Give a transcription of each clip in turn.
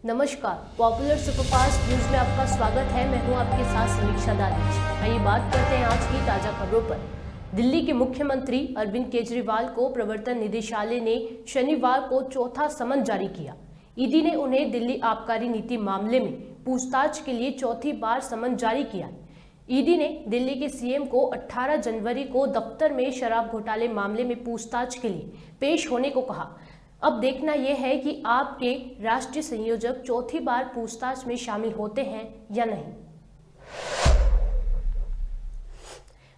नमस्कार, popular superfast news में आपका स्वागत है। मैं हूं आपके साथ समीक्षा दानिश। आइए बात करते हैं आज की ताजा खबरों पर। दिल्ली के मुख्यमंत्री अरविंद केजरीवाल को प्रवर्तन निदेशालय ने शनिवार को चौथा समन जारी किया। ईडी ने उन्हें दिल्ली आबकारी नीति मामले में पूछताछ के लिए चौथी बार समन जारी किया। ईडी ने दिल्ली के सीएम को 18 जनवरी को दफ्तर में शराब घोटाले मामले में पूछताछ के लिए पेश होने को कहा। अब देखना यह है कि आपके राष्ट्रीय संयोजक चौथी बार पूछताछ में शामिल होते हैं या नहीं।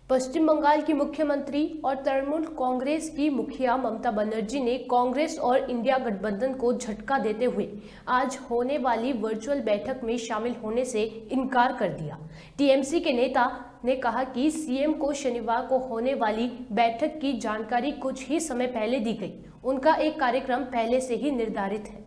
पश्चिम बंगाल की मुख्यमंत्री और तृणमूल कांग्रेस की मुखिया ममता बनर्जी ने कांग्रेस और इंडिया गठबंधन को झटका देते हुए आज होने वाली वर्चुअल बैठक में शामिल होने से इनकार कर दिया। टीएमसी के नेता ने कहा कि सीएम को शनिवार को होने वाली बैठक की जानकारी कुछ ही समय पहले दी गई। उनका एक कार्यक्रम पहले से ही निर्धारित है।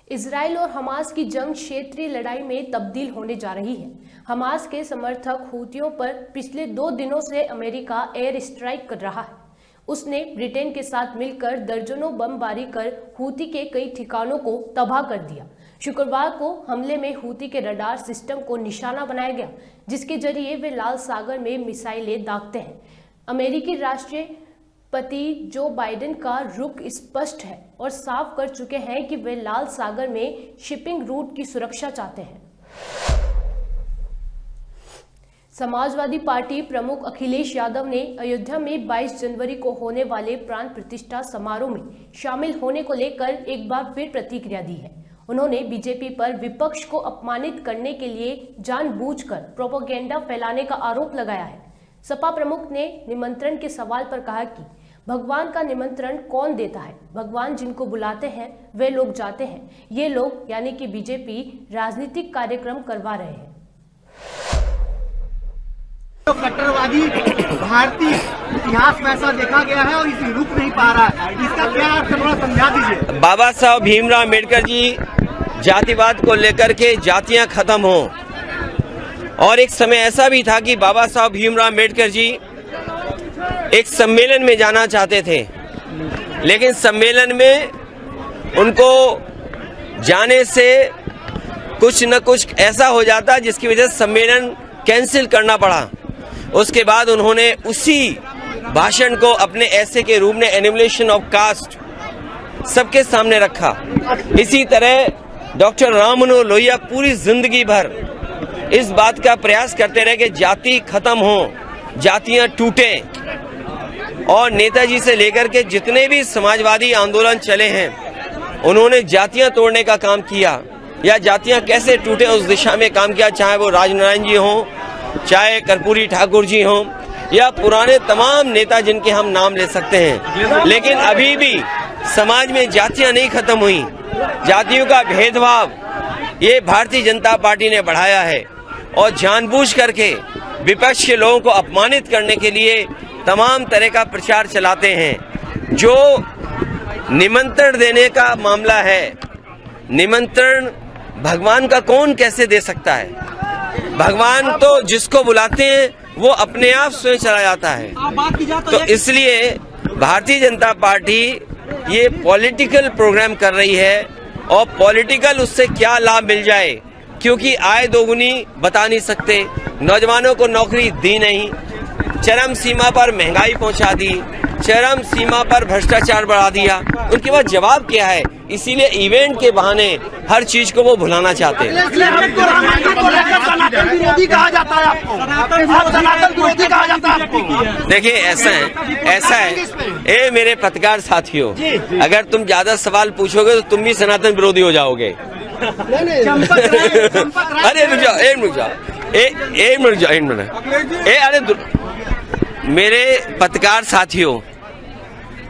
इजराइल और हमास की जंग क्षेत्रीय लड़ाई में तब्दील होने जा रही है। हमास के समर्थक हूतियों पर पिछले 2 दिनों से अमेरिका एयर स्ट्राइक कर रहा है। उसने ब्रिटेन के साथ मिलकर दर्जनों बमबारी कर हूती के कई ठिकानों को तबाह कर दिया। शुक्रवार को हमले में हूती के रडार सिस्टम को निशाना बनाया गया, जिसके जरिए वे लाल सागर में मिसाइलें दागते हैं। अमेरिकी राष्ट्रपति जो बाइडेन का रुख स्पष्ट है और साफ कर चुके हैं कि वे लाल सागर में शिपिंग रूट की सुरक्षा चाहते हैं। समाजवादी पार्टी प्रमुख अखिलेश यादव ने अयोध्या में 22 जनवरी को होने वाले प्राण प्रतिष्ठा समारोह में शामिल होने को लेकर एक बार फिर प्रतिक्रिया दी है। उन्होंने बीजेपी पर विपक्ष को अपमानित करने के लिए जानबूझकर प्रोपेगेंडा फैलाने का आरोप लगाया है। सपा प्रमुख ने निमंत्रण के सवाल पर कहा कि भगवान का निमंत्रण कौन देता है? भगवान जिनको बुलाते हैं वे लोग जाते हैं। ये लोग यानी कि बीजेपी राजनीतिक कार्यक्रम करवा रहे हैं। तो कट्टरवादी भारतीय इतिहास में ऐसा देखा गया है और इसे रुक नहीं पा रहा है। इसका क्या अर्थ थोड़ा समझा दीजिए। बाबा साहब भीमराव अम्बेडकर जी जातिवाद को लेकर के जातियां खत्म हों, और एक समय ऐसा भी था कि बाबा साहब भीमराव अम्बेडकर जी एक सम्मेलन में जाना चाहते थे, लेकिन सम्मेलन में उनको जाने से कुछ न कुछ ऐसा हो जाता जिसकी वजह से सम्मेलन कैंसिल करना पड़ा। उसके बाद उन्होंने उसी भाषण को अपने ऐसे के रूप में एनिमुलेशन ऑफ कास्ट सबके सामने रखा। इसी तरह डॉक्टर राम मनोहर लोहिया पूरी जिंदगी भर इस बात का प्रयास करते रहे कि जाति खत्म हो, जातियां टूटें। और नेताजी से लेकर के जितने भी समाजवादी आंदोलन चले हैं, उन्होंने जातियां तोड़ने का काम किया या जातियां कैसे टूटे उस दिशा में काम किया। चाहे वो राजनारायण जी हों, चाहे कर्पूरी ठाकुर जी हों, या पुराने तमाम नेता जिनके हम नाम ले सकते हैं। लेकिन अभी भी समाज में जातियां नहीं खत्म हुई। जातियों का भेदभाव ये भारतीय जनता पार्टी ने बढ़ाया है और जानबूझ करके विपक्ष के लोगों को अपमानित करने के लिए तमाम तरह का प्रचार चलाते हैं। जो निमंत्रण देने का मामला है, निमंत्रण भगवान का कौन कैसे दे सकता है? भगवान तो जिसको बुलाते हैं वो अपने आप स्वयं चला जाता है। तो इसलिए भारतीय जनता पार्टी ये पॉलिटिकल प्रोग्राम कर रही है, और पॉलिटिकल उससे क्या लाभ मिल जाए, क्योंकि आय दोगुनी बता नहीं सकते, नौजवानों को नौकरी दी नहीं, चरम सीमा पर महंगाई पहुंचा दी, चरम सीमा पर भ्रष्टाचार बढ़ा दिया। उनके पास जवाब क्या है? इसीलिए इवेंट के बहाने हर चीज को वो भुलाना चाहते हैं। देखिए ऐसा है ए मेरे पत्रकार साथियों, अगर तुम ज्यादा सवाल पूछोगे तो तुम भी सनातन विरोधी हो जाओगे। अरे रुक जाओ, एक मिनट। अरे मेरे पत्रकार साथियों,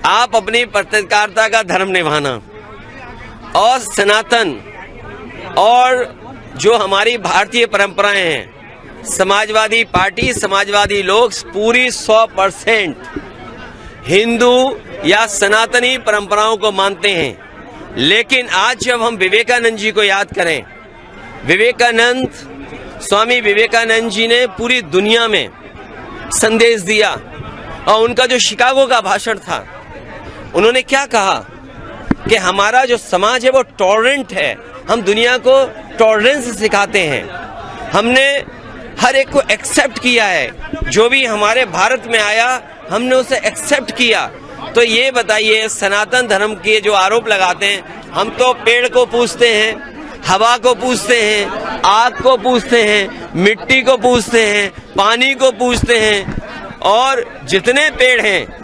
आप अपनी पत्रकारिता का धर्म निभाना और सनातन और जो हमारी भारतीय परंपराएं हैं, समाजवादी पार्टी, समाजवादी लोग पूरी 100% हिंदू या सनातनी परंपराओं को मानते हैं। लेकिन आज जब हम विवेकानंद जी को याद करें, स्वामी विवेकानंद जी ने पूरी दुनिया में संदेश दिया, और उनका जो शिकागो का भाषण था, उन्होंने क्या कहा कि हमारा जो समाज है वो टॉलरेंट है, हम दुनिया को टॉलरेंस सिखाते हैं। हमने हर एक को एक्सेप्ट किया है, जो भी हमारे भारत में आया हमने उसे एक्सेप्ट किया। तो ये बताइए, सनातन धर्म के जो आरोप लगाते हैं, हम तो पेड़ को पूजते हैं, हवा को पूजते हैं, आग को पूजते हैं, मिट्टी को पूजते हैं, पानी को पूजते हैं, और जितने पेड़ हैं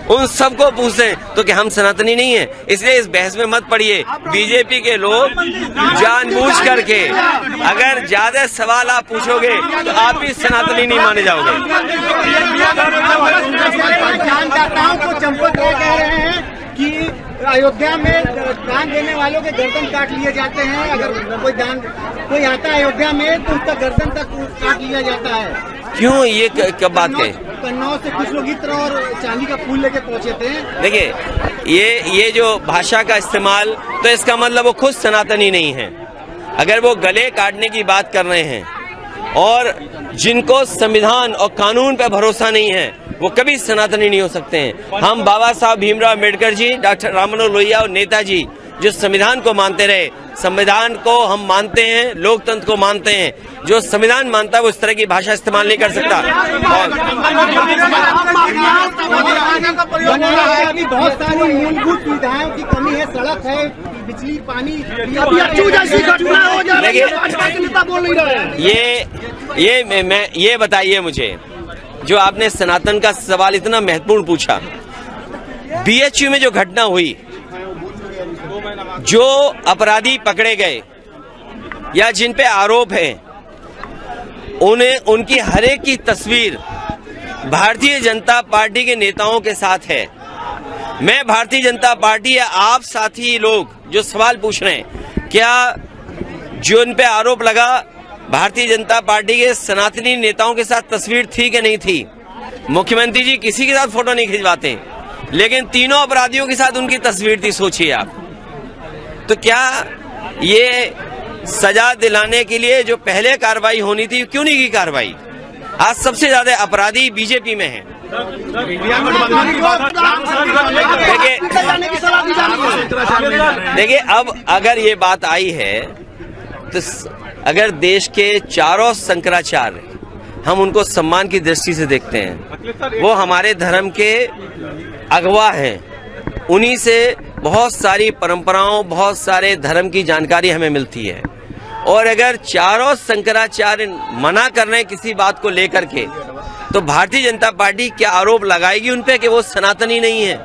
उन सबको पूछते हैं। तो क्या हम सनातनी नहीं है? इसलिए इस बहस में मत पड़िए। बीजेपी के लोग जानबूझ करके, अगर ज्यादा सवाल आप पूछोगे तो आप भी सनातनी नहीं माने जाओगे। दानदाताओं को चंपक कह रहे हैं कि अयोध्या में दान देने वालों के गर्दन काट लिए जाते हैं। अगर कोई आता है अयोध्या में तो उसका गर्दन तक काट लिया जाता है। क्यों? ये कब बात कही? कन्नौज से कुछ लोग इत्र और चांदी का फूल लेके पहुंचे थे। देखिए, ये जो भाषा का इस्तेमाल, तो इसका मतलब वो खुद सनातनी नहीं है। अगर वो गले काटने की बात कर रहे हैं और जिनको संविधान और कानून पे भरोसा नहीं है, वो कभी सनातनी नहीं हो सकते हैं। हम बाबा साहब भीमराव अम्बेडकर जी, डॉक्टर राम मनोहर लोहिया और नेताजी जो संविधान को मानते रहे, संविधान को हम मानते हैं, लोकतंत्र को मानते हैं। जो संविधान मानता है वो इस तरह की भाषा इस्तेमाल नहीं कर सकता। बहुत सारी मूलभूत सुविधाओं की कमी है, सड़क है, बिजली, पानी। ये बताइए मुझे, जो आपने सनातन का सवाल इतना महत्वपूर्ण पूछा, बीएचयू में जो घटना हुई, जो अपराधी पकड़े गए या जिन पे आरोप है, उनकी हर एक की तस्वीर भारतीय जनता पार्टी के नेताओं के साथ है। मैं भारतीय जनता पार्टी या आप साथी लोग जो सवाल पूछ रहे हैं, क्या जो उन पे आरोप लगा भारतीय जनता पार्टी के सनातनी नेताओं के साथ तस्वीर थी कि नहीं थी? मुख्यमंत्री जी किसी के साथ फोटो नहीं खिंचवाते, लेकिन तीनों अपराधियों के साथ उनकी तस्वीर थी। सोचिए आप, तो क्या ये सजा दिलाने के लिए जो पहले कार्रवाई होनी थी, क्यों नहीं की कार्रवाई? आज सबसे ज्यादा अपराधी बीजेपी में हैं। देखिए, अब अगर ये बात आई है तो अगर देश के चारों शंकराचार्य, हम उनको सम्मान की दृष्टि से देखते हैं, वो हमारे धर्म के अगवा हैं। उन्हीं से बहुत सारी परंपराओं, बहुत सारे धर्म की जानकारी हमें मिलती है। और अगर चारों शंकराचार्य मना कर रहे हैं किसी बात को लेकर के, तो भारतीय जनता पार्टी क्या आरोप लगाएगी उन पे कि वो सनातनी नहीं है?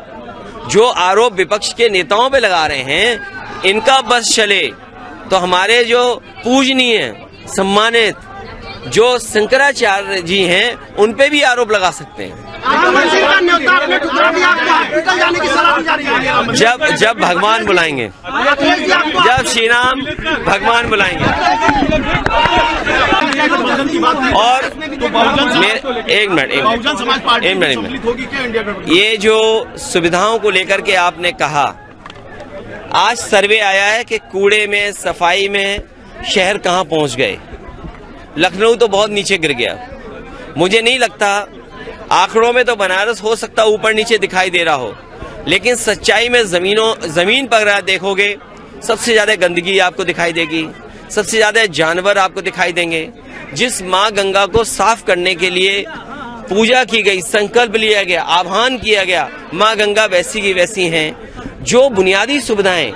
जो आरोप विपक्ष के नेताओं पे लगा रहे हैं, इनका बस चले तो हमारे जो पूजनीय, सम्मानित जो शंकराचार्य जी हैं, उन पे भी आरोप लगा सकते हैं। जब भगवान बुलाएंगे, जब श्री राम भगवान बुलाएंगे। और एक मिनट, ये जो सुविधाओं को लेकर के आपने कहा, आज सर्वे आया है कि कूड़े में, सफाई में शहर कहाँ पहुंच गए। लखनऊ तो बहुत नीचे गिर गया। मुझे नहीं लगता, आंकड़ों में तो बनारस हो सकता ऊपर नीचे दिखाई दे रहा हो, लेकिन सच्चाई में जमीन पर देखोगे, सबसे ज्यादा गंदगी आपको दिखाई देगी, सबसे ज्यादा जानवर आपको दिखाई देंगे। जिस माँ गंगा को साफ करने के लिए पूजा की गई, संकल्प लिया गया, आह्वान किया गया, माँ गंगा वैसी की वैसी हैं। जो बुनियादी सुविधाएं,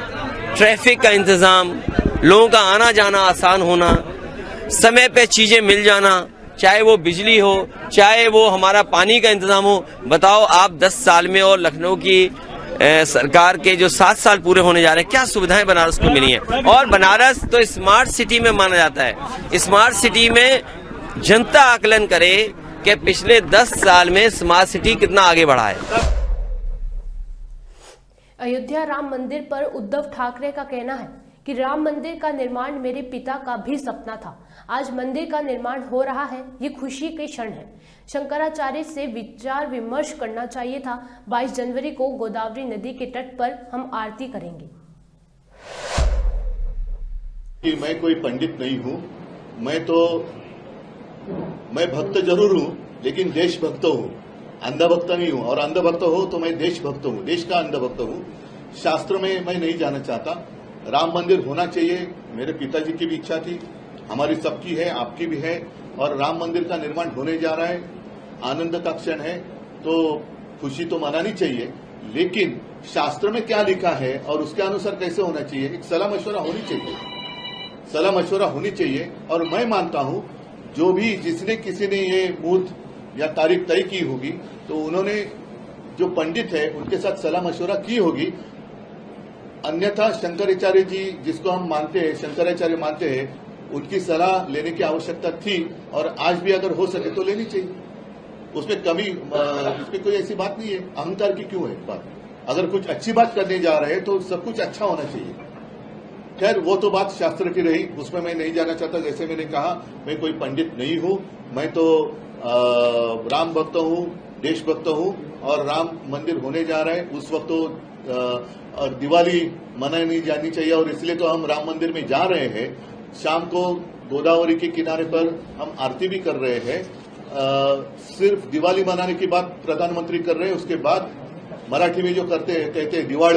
ट्रैफिक का इंतजाम, लोगों का आना जाना आसान होना, समय पे चीजें मिल जाना, चाहे वो बिजली हो, चाहे वो हमारा पानी का इंतजाम हो। बताओ आप 10 साल में और लखनऊ की सरकार के जो 7 साल पूरे होने जा रहे हैं, क्या सुविधाएं बनारस को मिली हैं। और बनारस तो स्मार्ट सिटी में माना जाता है। स्मार्ट सिटी में जनता आकलन करे कि पिछले 10 साल में स्मार्ट सिटी कितना आगे बढ़ा है। अयोध्या राम मंदिर पर उद्धव ठाकरे का कहना है कि राम मंदिर का निर्माण मेरे पिता का भी सपना था। आज मंदिर का निर्माण हो रहा है, ये खुशी के क्षण है। शंकराचार्य से विचार विमर्श करना चाहिए था। 22 जनवरी को गोदावरी नदी के तट पर हम आरती करेंगे। मैं कोई पंडित नहीं हूं, मैं भक्त जरूर हूं, लेकिन देशभक्त हूं, अंधभक्त नहीं हूं। और अंधभक्त हो तो मैं देशभक्त हूं, देश का अंधभक्त हूं। शास्त्र में मैं नहीं जाना चाहता। राम मंदिर होना चाहिए, मेरे पिताजी की भी इच्छा थी, हमारी सबकी है, आपकी भी है, और राम मंदिर का निर्माण होने जा रहा है। आनंद का क्षण है, तो खुशी तो मनानी चाहिए, लेकिन शास्त्र में क्या लिखा है और उसके अनुसार कैसे होना चाहिए, एक सलाह मशवरा होनी चाहिए, सलाह मशवरा होनी चाहिए। और मैं मानता हूं जो भी जिसने किसी ने ये मुहूर्त या तारीख तय की होगी, तो उन्होंने जो पंडित है उनके साथ सलाह मशवरा की होगी। अन्यथा शंकराचार्य जी, जिसको हम मानते हैं, शंकराचार्य मानते हैं, उनकी सलाह लेने की आवश्यकता थी और आज भी अगर हो सके तो लेनी चाहिए। उसमें कमी, इसमें कोई ऐसी बात नहीं है। अहंकार की क्यों है बात? अगर कुछ अच्छी बात करने जा रहे हैं तो सब कुछ अच्छा होना चाहिए। खैर, वो तो बात शास्त्र की रही, उसमें मैं नहीं जाना चाहता। जैसे मैंने कहा, मैं कोई पंडित नहीं हूं, मैं तो राम भक्त हूं, देशभक्त हूं, और राम मंदिर होने जा रहा है। उस वक्त तो दिवाली मनाई जानी चाहिए, और इसलिए तो हम राम मंदिर में जा रहे हैं। शाम को गोदावरी के किनारे पर हम आरती भी कर रहे हैं। सिर्फ दिवाली मनाने की बात प्रधानमंत्री कर रहे हैं, उसके बाद मराठी में जो कहते हैं दिवाड़,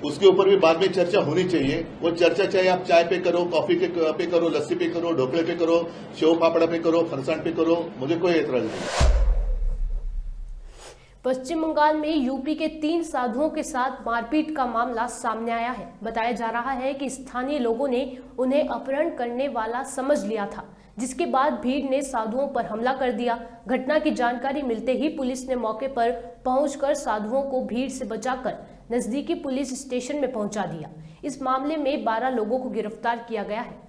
उसके ऊपर भी बाद में चर्चा होनी चाहिए। वो चर्चा चाहे आप चाय पे करो, कॉफी पे करो, लस्सी पे करो, ढोकले पे करो, सेव फाफड़ा पे करो, फरसाण पे करो, मुझे कोई एतराज नहीं। पश्चिम बंगाल में यूपी के 3 साधुओं के साथ मारपीट का मामला सामने आया है। बताया जा रहा है कि स्थानीय लोगों ने उन्हें अपहरण करने वाला समझ लिया था, जिसके बाद भीड़ ने साधुओं पर हमला कर दिया। घटना की जानकारी मिलते ही पुलिस ने मौके पर पहुंचकर साधुओं को भीड़ से बचाकर नजदीकी पुलिस स्टेशन में पहुंचा दिया। इस मामले में 12 लोगों को गिरफ्तार किया गया है।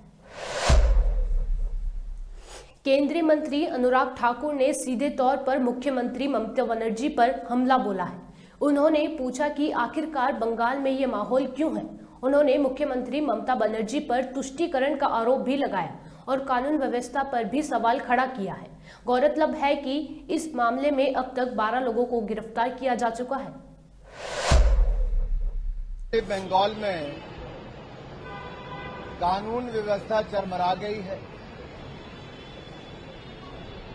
केंद्रीय मंत्री अनुराग ठाकुर ने सीधे तौर पर मुख्यमंत्री ममता बनर्जी पर हमला बोला है। उन्होंने पूछा कि आखिरकार बंगाल में ये माहौल क्यों है। उन्होंने मुख्यमंत्री ममता बनर्जी पर तुष्टीकरण का आरोप भी लगाया और कानून व्यवस्था पर भी सवाल खड़ा किया है। गौरतलब है कि इस मामले में अब तक 12 लोगों को गिरफ्तार किया जा चुका है। बंगाल में कानून व्यवस्था चरमरा गई है।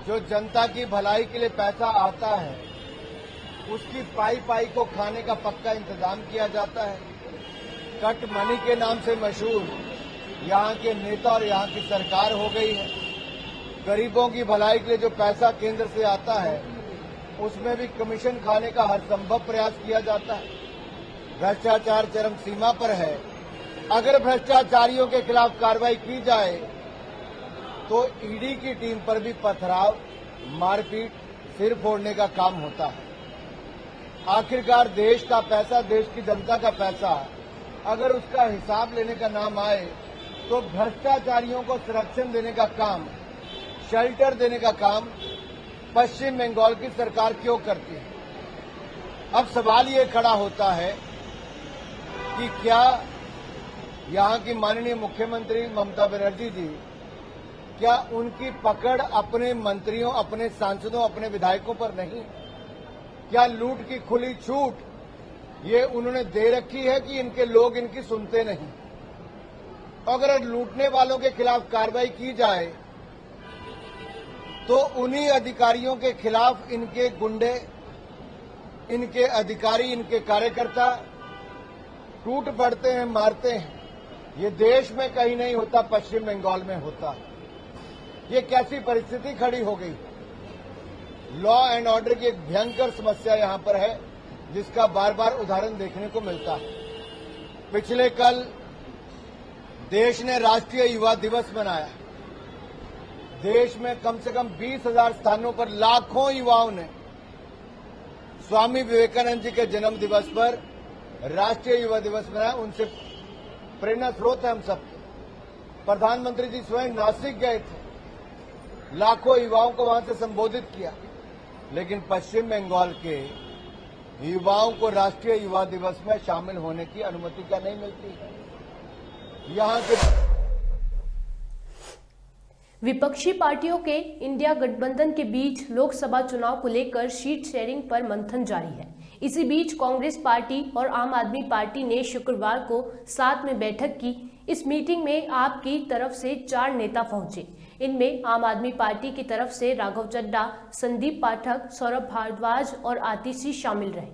जो जनता की भलाई के लिए पैसा आता है, उसकी पाई पाई को खाने का पक्का इंतजाम किया जाता है। कट मनी के नाम से मशहूर यहाँ के नेता और यहाँ की सरकार हो गई है। गरीबों की भलाई के लिए जो पैसा केंद्र से आता है, उसमें भी कमीशन खाने का हर संभव प्रयास किया जाता है। भ्रष्टाचार चरम सीमा पर है। अगर भ्रष्टाचारियों के खिलाफ कार्रवाई की जाए तो ईडी की टीम पर भी पथराव, मारपीट, सिर फोड़ने का काम होता है। आखिरकार देश का पैसा, देश की जनता का पैसा, अगर उसका हिसाब लेने का नाम आए तो भ्रष्टाचारियों को संरक्षण देने का काम, शेल्टर देने का काम पश्चिम बंगाल की सरकार क्यों करती है? अब सवाल ये खड़ा होता है कि क्या यहाँ की माननीय मुख्यमंत्री ममता बनर्जी जी, क्या उनकी पकड़ अपने मंत्रियों, अपने सांसदों, अपने विधायकों पर नहीं? क्या लूट की खुली छूट ये उन्होंने दे रखी है कि इनके लोग इनकी सुनते नहीं? अगर लूटने वालों के खिलाफ कार्रवाई की जाए तो उन्हीं अधिकारियों के खिलाफ इनके गुंडे, इनके अधिकारी, इनके कार्यकर्ता टूट पड़ते हैं, मारते हैं। ये देश में कहीं नहीं होता, पश्चिम बंगाल में होता है। ये कैसी परिस्थिति खड़ी हो गई? लॉ एंड ऑर्डर की एक भयंकर समस्या यहां पर है, जिसका बार बार उदाहरण देखने को मिलता है। पिछले कल देश ने राष्ट्रीय युवा दिवस मनाया। देश में कम से कम 20,000 स्थानों पर लाखों युवाओं ने स्वामी विवेकानंद जी के जन्म दिवस पर राष्ट्रीय युवा दिवस मनाया। उनसे प्रेरणा स्रोत है हम सब। प्रधानमंत्री जी स्वयं नासिक गए थे, लाखों युवाओं को वहां से संबोधित किया, लेकिन पश्चिम बंगाल के युवाओं को राष्ट्रीय युवा दिवस में शामिल होने की अनुमति क्या नहीं मिलती? यहाँ के विपक्षी पार्टियों के इंडिया गठबंधन के बीच लोकसभा चुनाव को लेकर सीट शेयरिंग पर मंथन जारी है। इसी बीच कांग्रेस पार्टी और आम आदमी पार्टी ने शुक्रवार को साथ में बैठक की। इस मीटिंग में आप की तरफ से 4 नेता पहुंचे। इनमें आम आदमी पार्टी की तरफ से राघव चड्ढा, संदीप पाठक, सौरभ भारद्वाज और आतिशी शामिल रहे।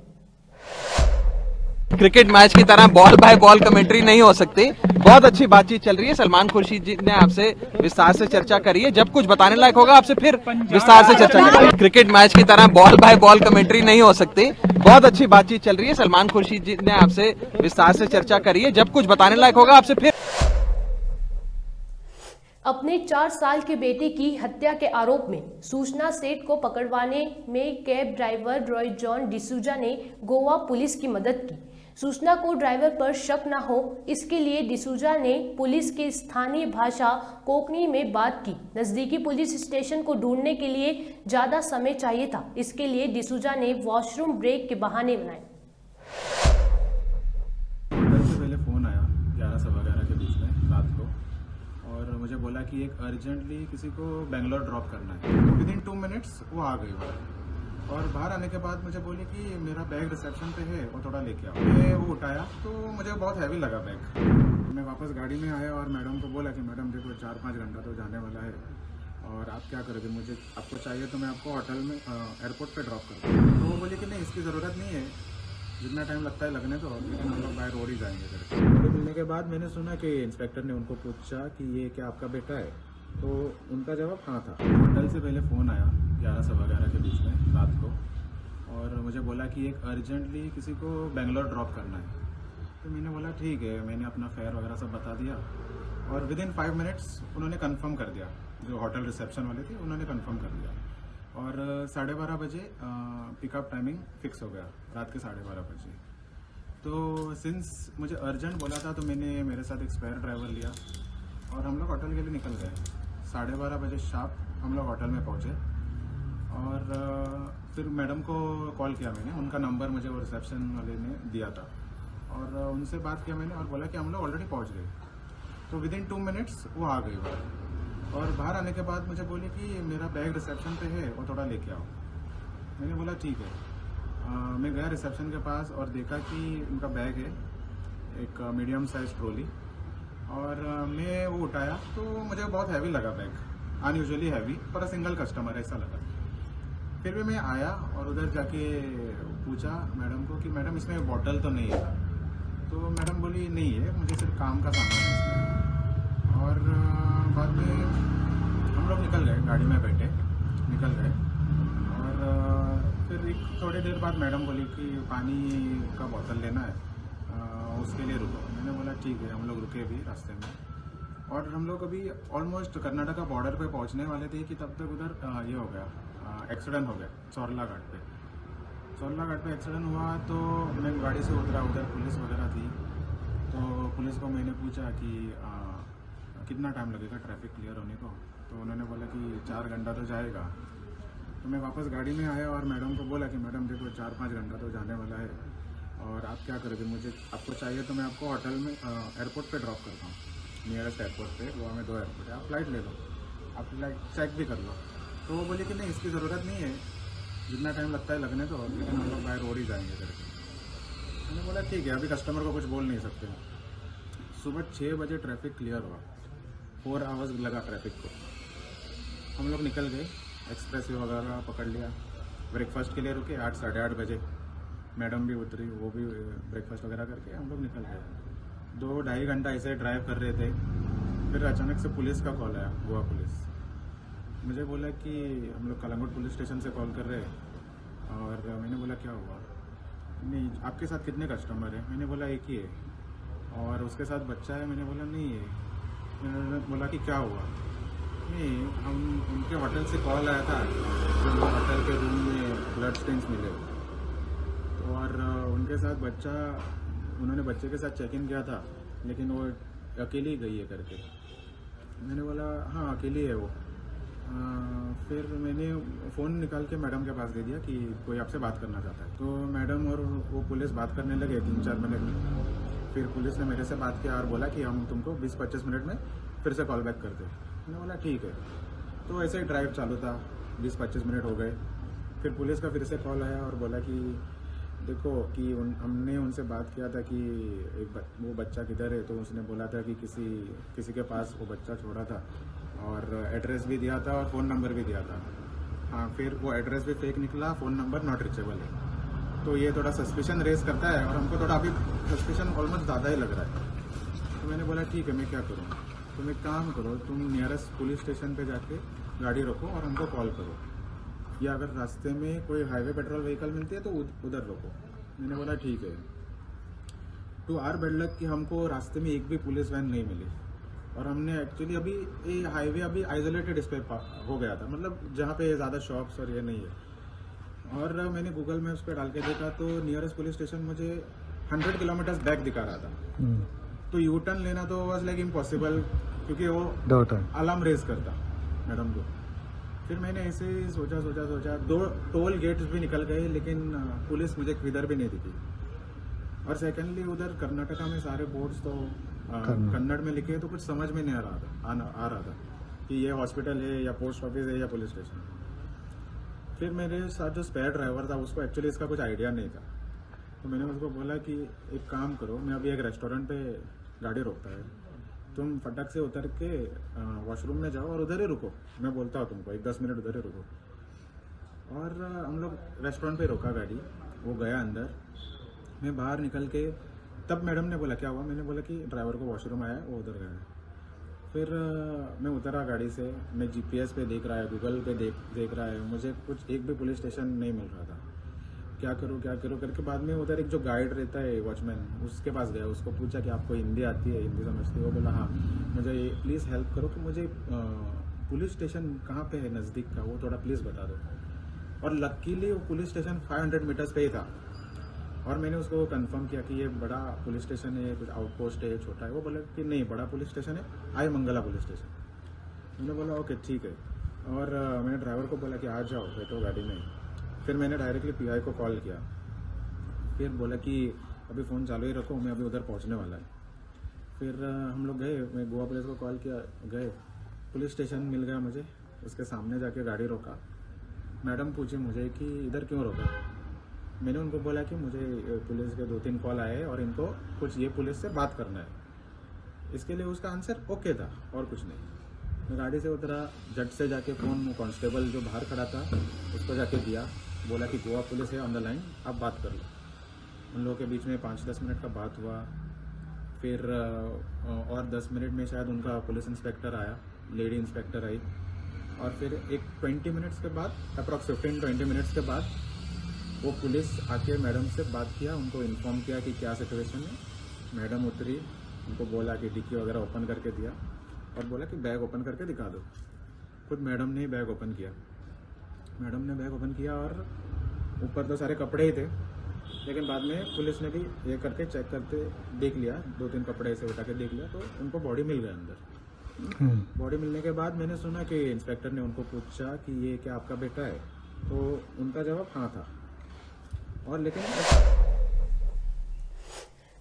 क्रिकेट मैच की तरह बॉल बाय बॉल कमेंट्री नहीं हो सकती। बहुत अच्छी बातचीत चल रही है। सलमान खुर्शीद जी ने आपसे विस्तार से चर्चा करी है। जब कुछ बताने लायक होगा आपसे फिर विस्तार से चर्चा करेंगे। क्रिकेट मैच की तरह बॉल बाय बॉल कमेंट्री नहीं हो सकती। बहुत अच्छी बातचीत चल रही है। सलमान खुर्शीद जी ने आपसे विस्तार से चर्चा करी है। जब कुछ बताने लायक होगा आपसे फिर। अपने 4 साल के बेटे की हत्या के आरोप में सूचना सेठ को पकड़वाने में cab driver Roy John D'Souza ने गोवा पुलिस की मदद की। सूचना को ड्राइवर पर शक न हो इसके लिए डिसूजा ने पुलिस की स्थानीय भाषा कोंकणी में बात की। नजदीकी पुलिस स्टेशन को ढूंढने के लिए ज्यादा समय चाहिए था, इसके लिए डिसूजा ने वॉशरूम ब्रेक के बहाने बनाए। पहले फ़ोन आया 11 सवा 11 के बीच में रात को, और मुझे बोला कि एक अर्जेंटली किसी को बेंगलोर ड्रॉप करना है। विदिन 2 मिनट्स वो आ गई बाहर, और बाहर आने के बाद मुझे बोली कि मेरा बैग रिसेप्शन पे है, वो थोड़ा लेके आओ। मैं वो उठाया तो मुझे बहुत हैवी लगा बैग। मैं वापस गाड़ी में आया और मैडम को बोला कि मैडम देखो 4-5 घंटा तो जाने वाला है, और आप क्या करोगे, मुझे आपको चाहिए तो मैं आपको होटल में एयरपोर्ट पे ड्रॉप कर दूँ। तो वो बोली कि नहीं, इसकी ज़रूरत नहीं है, जितना टाइम लगता है लगने दो, लेकिन हम लोग बाय रोड ही जाएंगे करके। मिलने के बाद मैंने सुना कि इंस्पेक्टर ने उनको पूछा कि ये क्या आपका बेटा है, तो उनका जवाब हाँ था। होटल से पहले फ़ोन आया 11 सवा 11 के बीच में रात को, और मुझे बोला कि एक अर्जेंटली किसी को बेंगलोर ड्रॉप करना है। तो मैंने बोला ठीक है, मैंने अपना फेयर वगैरह सब बता दिया, और विदिन 5 मिनट्स उन्होंने कंफर्म कर दिया। जो होटल रिसेप्शन वाले थे उन्होंने कंफर्म कर दिया, और 12:30 बजे पिकअप टाइमिंग फिक्स हो गया, रात के 12:30 बजे। तो सिंस मुझे अर्जेंट बोला था तो मैंने मेरे साथ एक स्पेयर ड्राइवर लिया, और हम लोग होटल के लिए निकल गए। 12:30 बजे शार्प हम लोग होटल में पहुँचे, और फिर मैडम को कॉल किया मैंने। उनका नंबर मुझे वो रिसेप्शन वाले ने दिया था, और उनसे बात किया मैंने, और बोला कि हम लोग ऑलरेडी पहुँच गए। तो विदिन 2 मिनट्स वो आ गई बाहर, और बाहर आने के बाद मुझे बोली कि मेरा बैग रिसेप्शन पे है, वो थोड़ा लेके आओ। मैंने बोला ठीक है। मैं गया रिसेप्शन के पास और देखा कि उनका बैग है, एक मीडियम साइज ट्रॉली, और मैं वो उठाया तो मुझे बहुत हैवी लगा bag, unusually heavy for a single customer ऐसा लगा। फिर भी मैं आया और उधर जाके पूछा मैडम को कि मैडम इसमें बॉटल तो नहीं है। तो मैडम बोली नहीं है, मुझे सिर्फ काम का सामान है इसमें। और बाद में हम लोग निकल गए, गाड़ी में बैठे निकल गए, और फिर एक थोड़ी देर बाद मैडम बोली कि पानी का बोतल लेना है, उसके लिए रुको। मैंने बोला ठीक है। हम लोग रुके भी रास्ते में, और हम लोग अभी ऑलमोस्ट कर्नाटका बॉर्डर पे पहुंचने वाले थे कि तब तक उधर ये हो गया, एक्सीडेंट हो गया चौरला घाट पे। चौरला घाट पे एक्सीडेंट हुआ, तो मैं गाड़ी से उतरा, उधर पुलिस वगैरह थी। तो पुलिस को मैंने पूछा कि कितना टाइम लगेगा ट्रैफिक क्लियर होने को, तो उन्होंने बोला कि 4 घंटा तो जाएगा। तो मैं वापस गाड़ी में आया और मैडम को बोला कि मैडम देखो 4-5 घंटा तो जाने वाला है, और आप क्या करोगे, मुझे आपको चाहिए तो मैं आपको होटल में एयरपोर्ट पे ड्रॉप करता हूँ, नियरेस्ट एयरपोर्ट पे। गोवा में 2 एयरपोर्ट है, आप फ्लाइट ले लो, आप फ्लाइट चेक भी कर लो। तो वो बोली कि नहीं, इसकी ज़रूरत नहीं है, जितना टाइम लगता है लगने दो, लेकिन हम लोग बाय रोड ही जाएंगे करके। मैंने बोला ठीक है, अभी कस्टमर को कुछ बोल नहीं सकते। सुबह 6 बजे ट्रैफिक क्लियर हुआ, 4 आवर्स लगा ट्रैफिक को। हम लोग निकल गए, एक्सप्रेस वे वगैरह पकड़ लिया, ब्रेकफास्ट के लिए रुके। 8 साढ़े 8 बजे मैडम भी उतरी, वो भी ब्रेकफास्ट वगैरह करके हम लोग निकल गए। 2-2.5 घंटा ऐसे ड्राइव कर रहे थे। फिर अचानक से पुलिस का कॉल आया, गोवा पुलिस। मुझे बोला कि हम लोग कलंगुट पुलिस स्टेशन से कॉल कर रहे हैं, और मैंने बोला क्या हुआ। नहीं, आपके साथ कितने कस्टमर हैं। मैंने बोला एक ही है, और उसके साथ बच्चा है। मैंने बोला नहीं है। मैंने बोला कि क्या हुआ। नहीं, हम उनके होटल से कॉल आया था, तो होटल के रूम में ब्लड स्टेन्स मिले, तो और उनके साथ बच्चा, उन्होंने बच्चे के साथ चेक इन किया था, लेकिन वो अकेली गई है करके। मैंने बोला हाँ अकेली है वो। फिर मैंने फ़ोन निकाल के मैडम के पास दे दिया कि कोई आपसे बात करना चाहता है। तो मैडम और वो पुलिस बात करने लगे 3-4 मिनट में। फिर पुलिस ने मेरे से बात किया और बोला कि हम तुमको 20-25 मिनट में फिर से कॉल बैक करते। मैंने बोला ठीक है। तो ऐसे ही ड्राइव चालू था, 20-25 मिनट हो गए। फिर पुलिस का फिर से कॉल आया और बोला कि देखो कि हमने उनसे बात किया था कि वो बच्चा किधर है। तो उसने बोला था कि किसी के पास वो बच्चा छोड़ा था, और एड्रेस भी दिया था और फ़ोन नंबर भी दिया था। हाँ, फिर वो एड्रेस भी फेक निकला, फ़ोन नंबर नॉट रीचेबल है। तो ये थोड़ा सस्पिशन रेस करता है और हमको थोड़ा अभी सस्पिशन ऑलमोस्ट ज़्यादा ही लग रहा है। तो मैंने बोला ठीक है, मैं क्या करूँ, तुम एक काम करो, तुम नियरेस्ट पुलिस स्टेशन पे जाके गाड़ी रोको और हमको कॉल करो, या अगर रास्ते में कोई हाईवे पेट्रोल व्हीकल मिलती है तो उधर रोको। मैंने बोला ठीक है। टू आर बैड लक कि हमको रास्ते में एक भी पुलिस वैन नहीं मिली और हमने एक्चुअली अभी ये हाईवे अभी आइसोलेटेड इस पे हो गया था, मतलब जहाँ पे ज़्यादा शॉप्स और ये नहीं है। और मैंने गूगल मैप्स पे डाल के देखा तो नियरेस्ट पुलिस स्टेशन मुझे 100 किलोमीटर्स बैक दिखा रहा था। तो यू टर्न लेना तो वाज लाइक इम्पॉसिबल, क्योंकि वो अलार्म रेज करता मैडम को। फिर मैंने ऐसे ही सोचा 2 टोल गेट्स भी निकल गए, लेकिन पुलिस मुझे किधर भी नहीं दिखी। और सेकेंडली उधर कर्नाटका में सारे बोर्ड्स तो कन्नड़ में लिखे, तो कुछ समझ में नहीं आ रहा था कि ये हॉस्पिटल है या पोस्ट ऑफिस है या पुलिस स्टेशन। फिर मेरे साथ जो स्पेयर ड्राइवर था उसको एक्चुअली इसका कुछ आइडिया नहीं था, तो मैंने उसको बोला कि एक काम करो, मैं अभी एक रेस्टोरेंट पे गाड़ी रोकता है, तुम फटक से उतर के वॉशरूम में जाओ और उधर ही रुको, मैं बोलता हूँ तुमको 10 मिनट उधर ही रुको। और हम लोग रेस्टोरेंट पे रोका गाड़ी, वो गया अंदर, मैं बाहर निकल के, तब मैडम ने बोला क्या हुआ, मैंने बोला कि ड्राइवर को वॉशरूम आया, वो उधर गया। फिर मैं उतरा गाड़ी से, मैं जीपीएस पे देख रहा है, गूगल पे देख रहा है, मुझे कुछ एक भी पुलिस स्टेशन नहीं मिल रहा था। क्या करूँ करके बाद में उधर एक जो गाइड रहता है वॉचमैन, उसके पास गया, उसको पूछा कि आपको हिंदी आती है, हिंदी समझती है? वो बोला हाँ, मुझे प्लीज़ हेल्प करो कि मुझे पुलिस स्टेशन कहाँ पे है नज़दीक का, वो थोड़ा प्लीज़ बता दो। और लकीली वो पुलिस स्टेशन 500 मीटर्स पे ही था। और मैंने उसको कंफर्म किया कि ये बड़ा पुलिस स्टेशन है, कुछ आउटपोस्ट है, छोटा है? वो बोला कि नहीं, बड़ा पुलिस स्टेशन है, आई मंगला पुलिस स्टेशन। मैंने बोला ओके ठीक है। और मैंने ड्राइवर को बोला कि आ जाओ, बैठो गाड़ी में। फिर मैंने डायरेक्टली पीआई को कॉल किया, फिर बोला कि अभी फ़ोन चालू ही रखो, मैं अभी उधर पहुंचने वाला है। फिर हम लोग गए, मैं गोवा पुलिस को कॉल किया, गए, पुलिस स्टेशन मिल गया मुझे, उसके सामने जाके गाड़ी रोका। मैडम पूछी मुझे कि इधर क्यों रोका? मैंने उनको बोला कि मुझे पुलिस के 2-3 कॉल आए और इनको कुछ ये पुलिस से बात करना है। इसके लिए उसका आंसर ओके था और कुछ नहीं। मैं गाड़ी से उतरा, झट से जाके फ़ोन कांस्टेबल जो बाहर खड़ा था उसको जाके दिया, बोला कि गोवा पुलिस है ऑन द लाइन, आप बात कर लो। उन लोगों के बीच में 5-10 मिनट का बात हुआ। फिर और 10 मिनट में शायद उनका पुलिस इंस्पेक्टर आया, लेडी इंस्पेक्टर आई। और फिर एक 20 मिनट्स के बाद, अप्रॉक्स 15-20 मिनट्स के बाद वो पुलिस आके मैडम से बात किया, उनको इन्फॉर्म किया कि क्या सिचुएशन है। मैडम उतरी, उनको बोला कि डिक्की वगैरह ओपन करके दिया और बोला कि बैग ओपन करके दिखा दो। खुद मैडम ने बैग ओपन किया। मैडम ने बैग ओपन किया और ऊपर तो सारे कपड़े ही थे, लेकिन बाद में पुलिस ने भी ये करके चेक करते देख लिया, 2-3 कपड़े ऐसे उठा के देख लिया, तो उनको बॉडी मिल गया अंदर। बॉडी मिलने के बाद मैंने सुना कि इंस्पेक्टर ने उनको पूछा कि ये क्या आपका बेटा है, तो उनका जवाब हाँ था। और लेकिन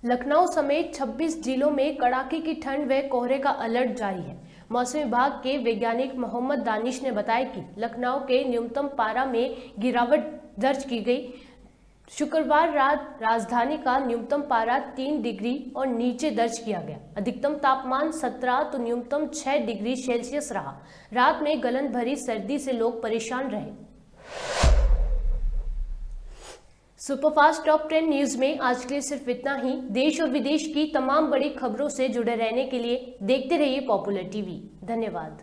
लखनऊ समेत 26 जिलों में कड़ाके की ठंड व कोहरे का अलर्ट जारी है। मौसम विभाग के वैज्ञानिक मोहम्मद दानिश ने बताया कि लखनऊ के न्यूनतम पारा में गिरावट दर्ज की गई। शुक्रवार रात राजधानी का न्यूनतम पारा 3 डिग्री और नीचे दर्ज किया गया। अधिकतम तापमान 17 तो न्यूनतम 6 डिग्री सेल्सियस रहा। रात में गलन भरी सर्दी से लोग परेशान रहे। सुपरफास्ट टॉप 10 न्यूज में आज के लिए सिर्फ इतना ही। देश और विदेश की तमाम बड़ी खबरों से जुड़े रहने के लिए देखते रहिए पॉपुलर टीवी। धन्यवाद।